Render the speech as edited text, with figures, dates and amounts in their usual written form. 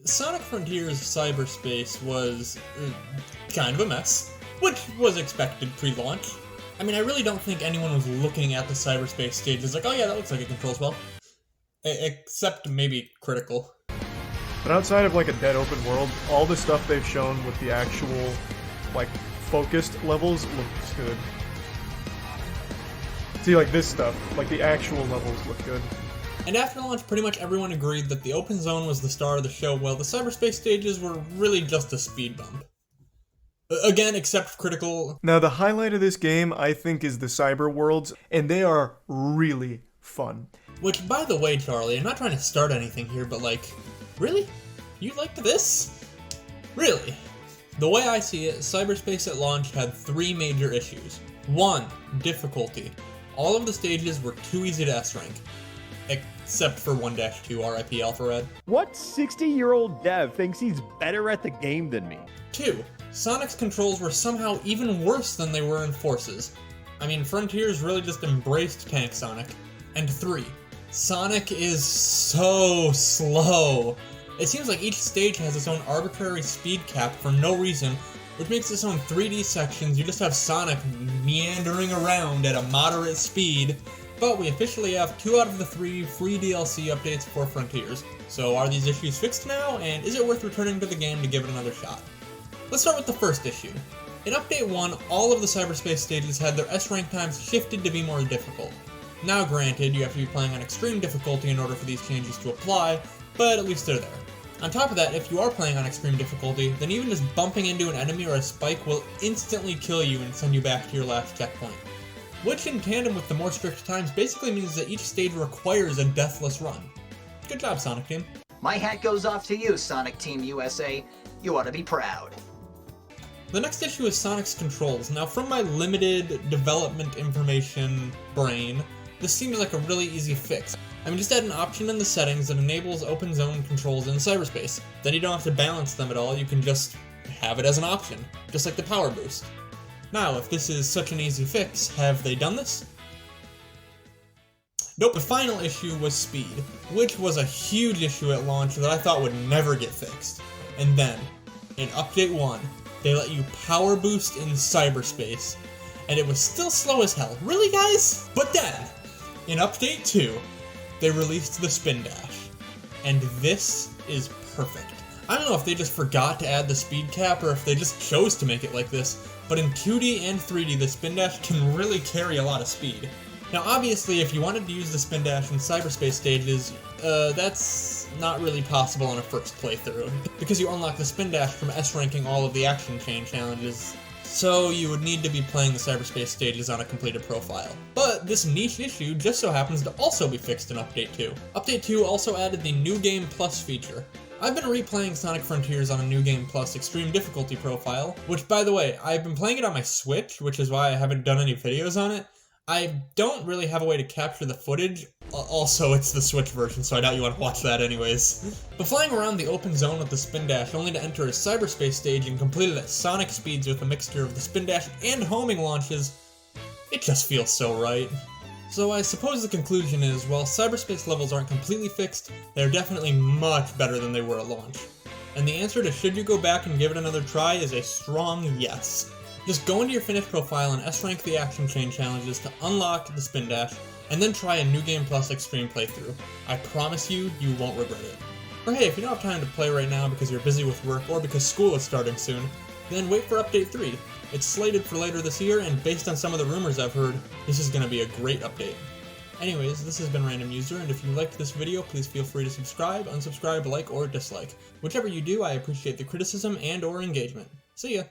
Sonic Frontiers Cyberspace was kind of a mess, which was expected pre-launch. I mean, I really don't think anyone was looking at the cyberspace stages like, oh yeah, that looks like it controls well. Except maybe Critical. But outside of like a dead open world, all the stuff they've shown with the actual, like, focused levels looks good. See, like this stuff, like the actual levels look good. And after launch, pretty much everyone agreed that the open zone was the star of the show, while the cyberspace stages were really just a speed bump. Again, except Critical. Now, the highlight of this game, I think, is the cyber worlds, and they are really fun. Which, by the way, Charlie, I'm not trying to start anything here, but like, really? You liked this? Really? The way I see it, Cyberspace at launch had three major issues. 1. Difficulty. All of the stages were too easy to S-rank. Except for 1-2, RIP Alpha Red. What 60-year-old dev thinks he's better at the game than me? 2. Sonic's controls were somehow even worse than they were in Forces. I mean, Frontiers really just embraced Tank Sonic. And 3. Sonic is so slow. It seems like each stage has its own arbitrary speed cap for no reason, which makes its own 3D sections. You just have Sonic meandering around at a moderate speed. But we officially have 2 out of the 3 free DLC updates for Frontiers. So are these issues fixed now, and is it worth returning to the game to give it another shot? Let's start with the first issue. In Update 1, all of the cyberspace stages had their S-rank times shifted to be more difficult. Now granted, you have to be playing on extreme difficulty in order for these changes to apply, but at least they're there. On top of that, if you are playing on extreme difficulty, then even just bumping into an enemy or a spike will instantly kill you and send you back to your last checkpoint. Which, in tandem with the more strict times, basically means that each stage requires a deathless run. Good job, Sonic Team. My hat goes off to you, Sonic Team USA. You ought to be proud. The next issue is Sonic's controls. Now, from my limited development information brain, this seems like a really easy fix. I mean, just add an option in the settings that enables open zone controls in cyberspace. Then you don't have to balance them at all, you can just have it as an option, just like the power boost. Now, if this is such an easy fix, have they done this? Nope. The final issue was speed, which was a huge issue at launch that I thought would never get fixed. And then, in Update 1, they let you power boost in cyberspace, and it was still slow as hell. Really, guys? But then, in Update 2, they released the spin dash, and this is perfect. I don't know if they just forgot to add the speed cap or if they just chose to make it like this, but in 2D and 3D, the spin dash can really carry a lot of speed. Now obviously, if you wanted to use the spin dash in cyberspace stages, that's not really possible on a first playthrough, because you unlock the spin dash from S-ranking all of the action chain challenges, so you would need to be playing the cyberspace stages on a completed profile. But this niche issue just so happens to also be fixed in Update 2. Update 2 also added the New Game Plus feature. I've been replaying Sonic Frontiers on a New Game Plus Extreme Difficulty profile, which, by the way, I've been playing it on my Switch, which is why I haven't done any videos on it. I don't really have a way to capture the footage. Also, it's the Switch version, so I doubt you want to watch that anyways. But flying around the open zone with the spin dash only to enter a cyberspace stage and complete it at Sonic speeds with a mixture of the spin dash and homing launches, it just feels so right. So I suppose the conclusion is, while cyberspace levels aren't completely fixed, they're definitely much better than they were at launch. And the answer to should you go back and give it another try is a strong yes. Just go into your finished profile and S-rank the action chain challenges to unlock the spin dash, and then try a New Game Plus Extreme playthrough. I promise you, you won't regret it. Or hey, if you don't have time to play right now because you're busy with work or because school is starting soon, then wait for Update 3. It's slated for later this year, and based on some of the rumors I've heard, this is going to be a great update. Anyways, this has been Random User, and if you liked this video, please feel free to subscribe, unsubscribe, like, or dislike. Whichever you do, I appreciate the criticism and or engagement. See ya!